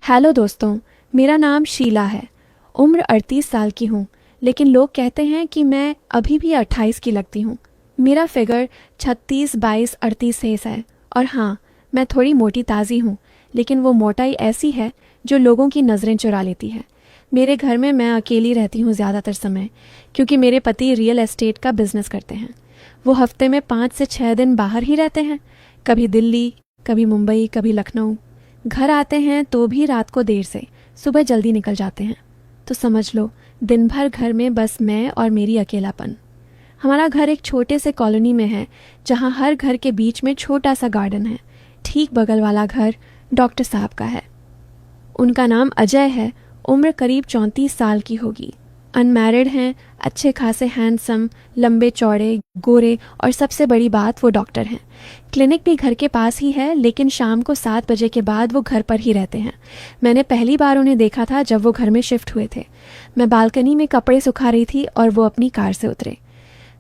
Hello दोस्तों, मेरा नाम शीला है। उम्र 38 साल की हूँ, लेकिन लोग कहते हैं कि मैं अभी भी 28 की लगती हूँ। मेरा फिगर 36, 22, 38 सेस है। और हाँ, मैं थोड़ी मोटी ताज़ी हूँ, लेकिन वो मोटाई ऐसी है जो लोगों की नज़रें चुरा लेती है। मेरे घर में मैं अकेली रहती हूँ ज़्यादातर समय, क्योंकि मेरे पति रियल एस्टेट का बिजनेस करते हैं। वो हफ्ते में 5 से 6 दिन बाहर ही रहते हैं, कभी दिल्ली, कभी मुंबई, कभी लखनऊ। घर आते हैं तो भी रात को देर से, सुबह जल्दी निकल जाते हैं। तो समझ लो, दिन भर घर में बस मैं और मेरी अकेलापन। हमारा घर एक छोटे से कॉलोनी में है, जहाँ हर घर के बीच में छोटा सा गार्डन है। ठीक बगल वाला घर डॉक्टर साहब का है। उनका नाम अजय है। उम्र करीब 34 साल की होगी। अनमैरिड हैं, अच्छे खासे हैंडसम, लंबे चौड़े, गोरे, और सबसे बड़ी बात वो डॉक्टर हैं। क्लिनिक भी घर के पास ही है, लेकिन शाम को 7 बजे के बाद वो घर पर ही रहते हैं। मैंने पहली बार उन्हें देखा था जब वो घर में शिफ्ट हुए थे। मैं बालकनी में कपड़े सुखा रही थी और वो अपनी कार से उतरे।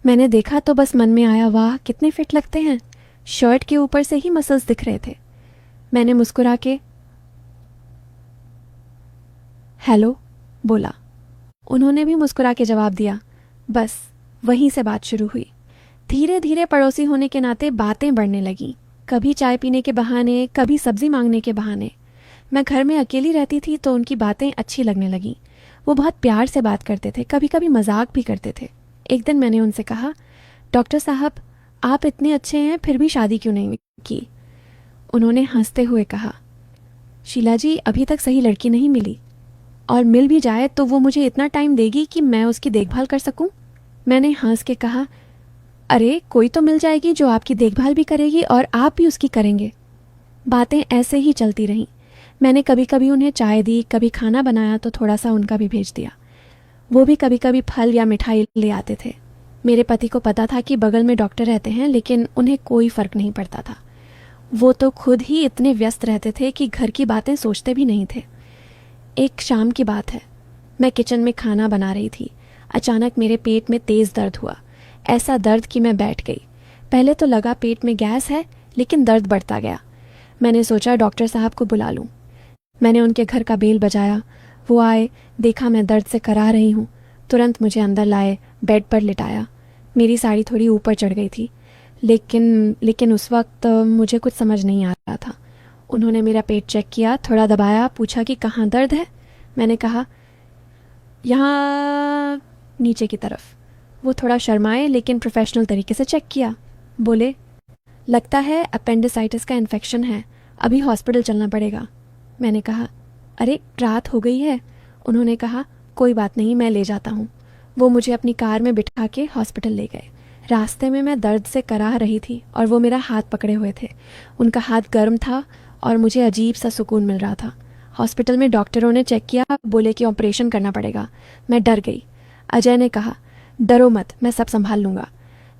मैंने देखा तो बस मन में आया, वाह कितने फिट लगते हैं। शर्ट के ऊपर से ही मसल्स दिख रहे थे। मैंने मुस्कुरा के हेलो बोला। उन्होंने भी मुस्कुरा के जवाब दिया। बस वहीं से बात शुरू हुई। धीरे धीरे पड़ोसी होने के नाते बातें बढ़ने लगीं। कभी चाय पीने के बहाने, कभी सब्जी मांगने के बहाने। मैं घर में अकेली रहती थी तो उनकी बातें अच्छी लगने लगीं। वो बहुत प्यार से बात करते थे, कभी कभी मजाक भी करते थे। एक दिन मैंने उनसे कहा, डॉक्टर साहब, आप इतने अच्छे हैं फिर भी शादी क्यों नहीं की? उन्होंने हंसते हुए कहा, शीला जी, अभी तक सही लड़की नहीं मिली, और मिल भी जाए तो वो मुझे इतना टाइम देगी कि मैं उसकी देखभाल कर सकूं? मैंने हंस के कहा, अरे कोई तो मिल जाएगी जो आपकी देखभाल भी करेगी और आप भी उसकी करेंगे। बातें ऐसे ही चलती रहीं। मैंने कभी कभी उन्हें चाय दी, कभी खाना बनाया तो थोड़ा सा उनका भी भेज दिया। वो भी कभी कभी फल या मिठाई ले आते थे। मेरे पति को पता था कि बगल में डॉक्टर रहते हैं, लेकिन उन्हें कोई फ़र्क नहीं पड़ता था। वो तो खुद ही इतने व्यस्त रहते थे कि घर की बातें सोचते भी नहीं थे। एक शाम की बात है, मैं किचन में खाना बना रही थी। अचानक मेरे पेट में तेज़ दर्द हुआ। ऐसा दर्द कि मैं बैठ गई। पहले तो लगा पेट में गैस है, लेकिन दर्द बढ़ता गया। मैंने सोचा डॉक्टर साहब को बुला लूं। मैंने उनके घर का बेल बजाया। वो आए, देखा मैं दर्द से करा रही हूँ। तुरंत मुझे अंदर लाए, बेड पर लिटाया। मेरी साड़ी थोड़ी ऊपर चढ़ गई थी, लेकिन उस वक्त मुझे कुछ समझ नहीं आ रहा था। उन्होंने मेरा पेट चेक किया, थोड़ा दबाया, पूछा कि कहाँ दर्द है। मैंने कहा, यहाँ नीचे की तरफ। वो थोड़ा शर्माए, लेकिन प्रोफेशनल तरीके से चेक किया। बोले, लगता है अपेंडिसाइटिस का इन्फेक्शन है, अभी हॉस्पिटल चलना पड़ेगा। मैंने कहा, अरे रात हो गई है। उन्होंने कहा, कोई बात नहीं, मैं ले जाता हूँ। वो मुझे अपनी कार में बिठा के हॉस्पिटल ले गए। रास्ते में मैं दर्द से कराह रही थी और वो मेरा हाथ पकड़े हुए थे। उनका हाथ गर्म था और मुझे अजीब सा सुकून मिल रहा था। हॉस्पिटल में डॉक्टरों ने चेक किया, बोले कि ऑपरेशन करना पड़ेगा। मैं डर गई। अजय ने कहा, डरो मत, मैं सब संभाल लूँगा।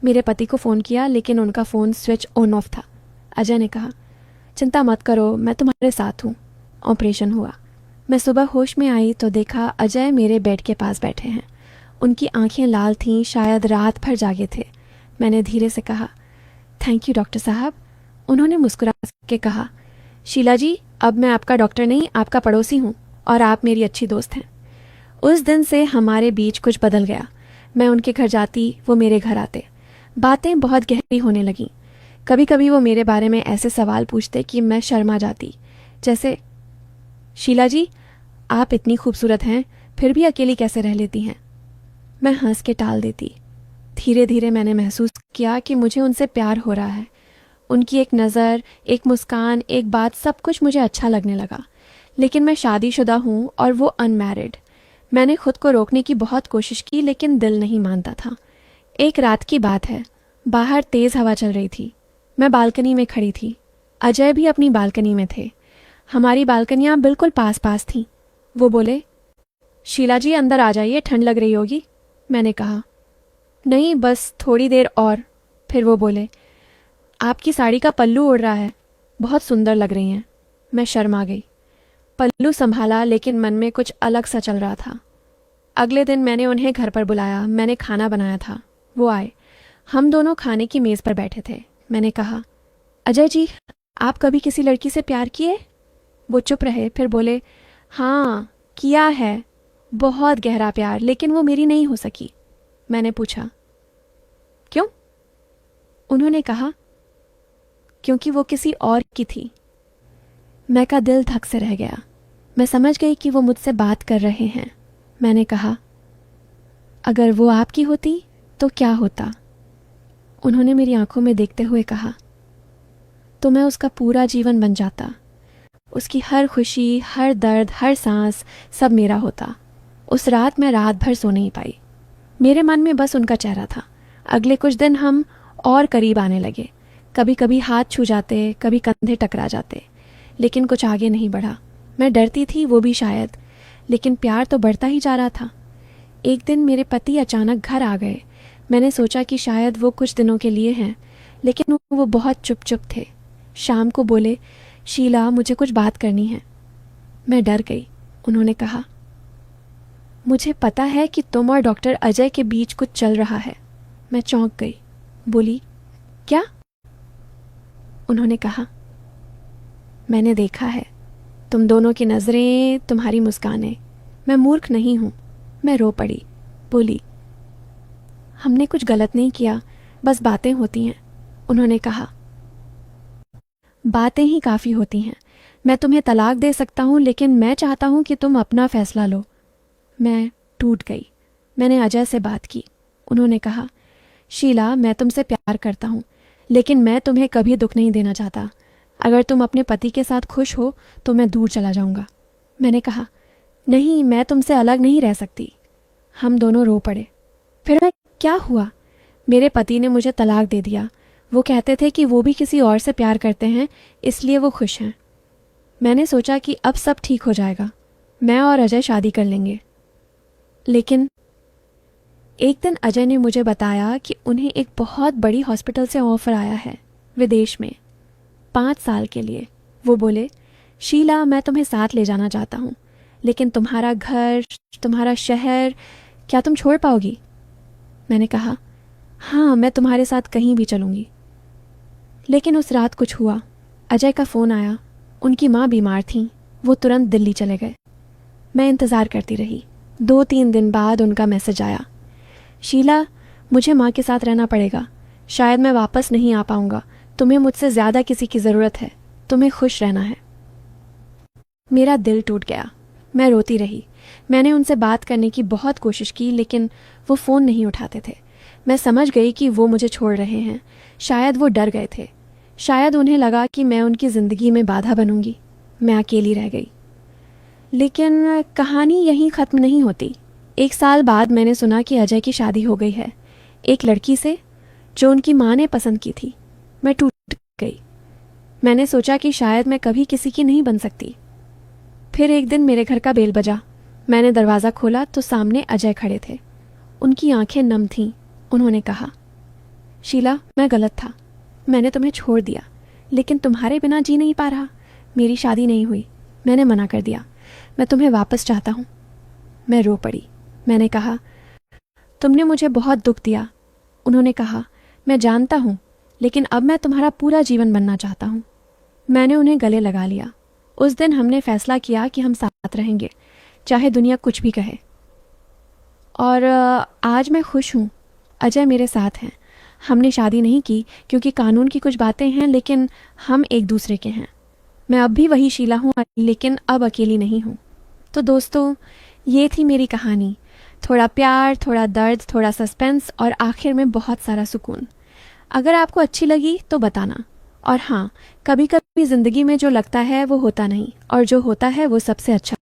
मेरे पति को फ़ोन किया, लेकिन उनका फ़ोन स्विच ऑन ऑफ था। अजय ने कहा, चिंता मत करो, मैं तुम्हारे साथ हूँ। ऑपरेशन हुआ। मैं सुबह होश में आई तो देखा अजय मेरे बेड के पास बैठे हैं। उनकी आंखें लाल थीं, शायद रात भर जागे थे। मैंने धीरे से कहा, थैंक यू डॉक्टर साहब। उन्होंने मुस्कुरा के कहा, शीला जी, अब मैं आपका डॉक्टर नहीं, आपका पड़ोसी हूँ, और आप मेरी अच्छी दोस्त हैं। उस दिन से हमारे बीच कुछ बदल गया। मैं उनके घर जाती, वो मेरे घर आते। बातें बहुत गहरी होने लगीं। कभी कभी वो मेरे बारे में ऐसे सवाल पूछते कि मैं शर्मा जाती, जैसे, शीला जी, आप इतनी खूबसूरत हैं, फिर भी अकेली कैसे रह लेती हैं? मैं हंस के टाल देती। धीरे धीरे मैंने महसूस किया कि मुझे उनसे प्यार हो रहा है। उनकी एक नज़र, एक मुस्कान, एक बात, सब कुछ मुझे अच्छा लगने लगा। लेकिन मैं शादीशुदा हूँ और वो अनमैरिड। मैंने खुद को रोकने की बहुत कोशिश की, लेकिन दिल नहीं मानता था। एक रात की बात है, बाहर तेज़ हवा चल रही थी। मैं बालकनी में खड़ी थी। अजय भी अपनी बालकनी में थे। हमारी बालकनियाँ बिल्कुल पास पास थीं। वो बोले, शीला जी अंदर आ जाइए, ठंड लग रही होगी। मैंने कहा, नहीं, बस थोड़ी देर और। फिर वो बोले, आपकी साड़ी का पल्लू उड़ रहा है, बहुत सुंदर लग रही हैं। मैं शर्मा गई। पल्लू संभाला, लेकिन मन में कुछ अलग सा चल रहा था। अगले दिन मैंने उन्हें घर पर बुलाया। मैंने खाना बनाया था। वो आए। हम दोनों खाने की मेज़ पर बैठे थे। मैंने कहा, अजय जी, आप कभी किसी लड़की से प्यार किए? वो चुप रहे, फिर बोले, हाँ किया है, बहुत गहरा प्यार, लेकिन वो मेरी नहीं हो सकी। मैंने पूछा, क्यों? उन्होंने कहा, क्योंकि वो किसी और की थी। मैं का दिल धक से रह गया। मैं समझ गई कि वो मुझसे बात कर रहे हैं। मैंने कहा, अगर वो आपकी होती तो क्या होता? उन्होंने मेरी आंखों में देखते हुए कहा, तो मैं उसका पूरा जीवन बन जाता। उसकी हर खुशी, हर दर्द, हर सांस सब मेरा होता। उस रात मैं रात भर सो नहीं पाई। मेरे मन में बस उनका चेहरा था। अगले कुछ दिन हम और करीब आने लगे। कभी कभी हाथ छू जाते, कभी कंधे टकरा जाते, लेकिन कुछ आगे नहीं बढ़ा। मैं डरती थी, वो भी शायद, लेकिन प्यार तो बढ़ता ही जा रहा था। एक दिन मेरे पति अचानक घर आ गए। मैंने सोचा कि शायद वो कुछ दिनों के लिए हैं, लेकिन वो बहुत चुप चुप थे। शाम को बोले, शीला मुझे कुछ बात करनी है। मैं डर गई। उन्होंने कहा, मुझे पता है कि तुम और डॉक्टर अजय के बीच कुछ चल रहा है। मैं चौंक गई। बोली, क्या? उन्होंने कहा, मैंने देखा है, तुम दोनों की नज़रें, तुम्हारी मुस्कानें। मैं मूर्ख नहीं हूं। मैं रो पड़ी। बोली, हमने कुछ गलत नहीं किया, बस बातें होती हैं। उन्होंने कहा, बातें ही काफ़ी होती हैं। मैं तुम्हें तलाक दे सकता हूं, लेकिन मैं चाहता हूं कि तुम अपना फैसला लो। मैं टूट गई। मैंने अजय से बात की। उन्होंने कहा, शीला मैं तुमसे प्यार करता हूं, लेकिन मैं तुम्हें कभी दुख नहीं देना चाहता। अगर तुम अपने पति के साथ खुश हो तो मैं दूर चला जाऊंगा। मैंने कहा, नहीं, मैं तुमसे अलग नहीं रह सकती। हम दोनों रो पड़े। फिर मैं क्या हुआ? मेरे पति ने मुझे तलाक दे दिया। वो कहते थे कि वो भी किसी और से प्यार करते हैं, इसलिए वो खुश हैं। मैंने सोचा कि अब सब ठीक हो जाएगा, मैं और अजय शादी कर लेंगे। लेकिन एक दिन अजय ने मुझे बताया कि उन्हें एक बहुत बड़ी हॉस्पिटल से ऑफर आया है, विदेश में, 5 साल के लिए। वो बोले, शीला मैं तुम्हें साथ ले जाना चाहता हूँ, लेकिन तुम्हारा घर, तुम्हारा शहर, क्या तुम छोड़ पाओगी? मैंने कहा, हाँ मैं तुम्हारे साथ कहीं भी चलूँगी। लेकिन उस रात कुछ हुआ। अजय का फ़ोन आया। उनकी माँ बीमार थीं। वो तुरंत दिल्ली चले गए। मैं इंतज़ार करती रही। 2-3 दिन बाद उनका मैसेज आया, शीला मुझे माँ के साथ रहना पड़ेगा, शायद मैं वापस नहीं आ पाऊँगा। तुम्हें मुझसे ज़्यादा किसी की ज़रूरत है, तुम्हें खुश रहना है। मेरा दिल टूट गया। मैं रोती रही। मैंने उनसे बात करने की बहुत कोशिश की, लेकिन वो फ़ोन नहीं उठाते थे। मैं समझ गई कि वो मुझे छोड़ रहे हैं। शायद वो डर गए थे। शायद उन्हें लगा कि मैं उनकी ज़िंदगी में बाधा बनूंगी। मैं अकेली रह गई। लेकिन कहानी यहीं ख़त्म नहीं होती। 1 साल बाद मैंने सुना कि अजय की शादी हो गई है, एक लड़की से जो उनकी माँ ने पसंद की थी। मैं टूट गई। मैंने सोचा कि शायद मैं कभी किसी की नहीं बन सकती। फिर एक दिन मेरे घर का बेल बजा। मैंने दरवाज़ा खोला तो सामने अजय खड़े थे। उनकी आंखें नम थीं। उन्होंने कहा, शीला मैं गलत था, मैंने तुम्हें छोड़ दिया, लेकिन तुम्हारे बिना जी नहीं पा रहा। मेरी शादी नहीं हुई, मैंने मना कर दिया। मैं तुम्हें वापस चाहता हूँ। मैं रो पड़ी। मैंने कहा, तुमने मुझे बहुत दुख दिया। उन्होंने कहा, मैं जानता हूँ, लेकिन अब मैं तुम्हारा पूरा जीवन बनना चाहता हूँ। मैंने उन्हें गले लगा लिया। उस दिन हमने फैसला किया कि हम साथ रहेंगे, चाहे दुनिया कुछ भी कहे। और आज मैं खुश हूँ। अजय मेरे साथ हैं। हमने शादी नहीं की क्योंकि कानून की कुछ बातें हैं, लेकिन हम एक दूसरे के हैं। मैं अब भी वही शीला हूँ, लेकिन अब अकेली नहीं हूँ। तो दोस्तों, ये थी मेरी कहानी। थोड़ा प्यार, थोड़ा दर्द, थोड़ा सस्पेंस और आखिर में बहुत सारा सुकून। अगर आपको अच्छी लगी तो बताना। और हाँ, कभी कभी ज़िंदगी में जो लगता है वो होता नहीं, और जो होता है वो सबसे अच्छा